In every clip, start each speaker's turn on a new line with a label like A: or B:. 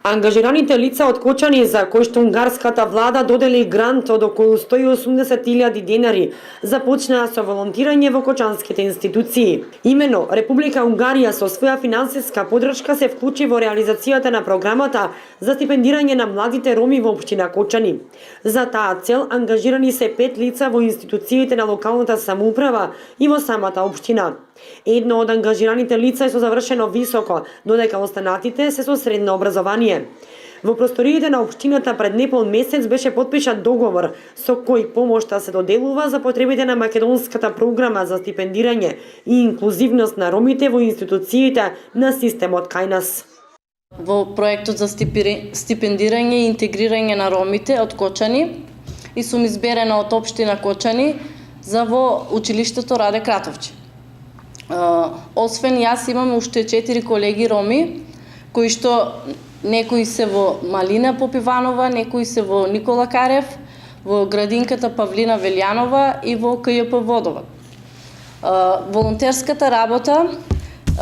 A: Ангажираните лица од Кочани, за кои што унгарската влада додели грант од околу 180.000 денари, започнаа со волонтирање во кочанските институции. Имено, Република Унгарија со своја финансиска поддршка се вклучи во реализацијата на програмата за стипендирање на младите роми во општина Кочани. За таа цел ангажирани се 5 лица во институциите на локалната самоуправа и во самата општина. Едно од ангажираните лица е со завршено високо, додека останатите се со средно образование. Во просториите на општината пред непол месец беше подпишат договор со кој помошта се доделува за потребите на македонската програма за стипендирање и инклузивност на ромите во институциите на системот кај нас.
B: Во проектот за стипендирање и интегрирање на ромите од Кочани и сум изберена од општина Кочани за во училиштето Раде Кратовче. Освен јас имам уште 4 колеги роми, кои што некои се во Малина Попиванова, некои се во Никола Карев, во градинката Павлина Велјанова и во КЈП Водова. Волонтерската работа,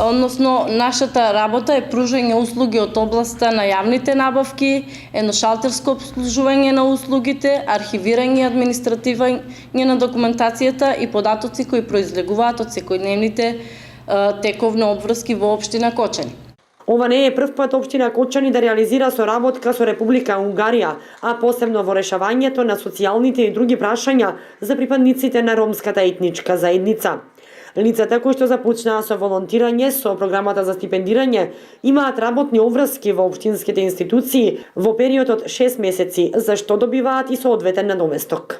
B: односно нашата работа е пружање услуги од областа на јавните набавки, едношалтерско обслужување на услугите, архивирање и административање на документацијата и податоци кои произлегуваат од секојдневните тековни обврски во општина Кочани.
A: Ова не е прв пат општина Кочани да реализира соработка со Република Унгарија, а посебно во решавањето на социјалните и други прашања за припадниците на ромската етничка заедница. Лицата кои што започнаа со волонтирање со програмата за стипендирање имаат работни обврски во општинските институции во период од 6 месеци, за што добиваат и соодветен надоместок.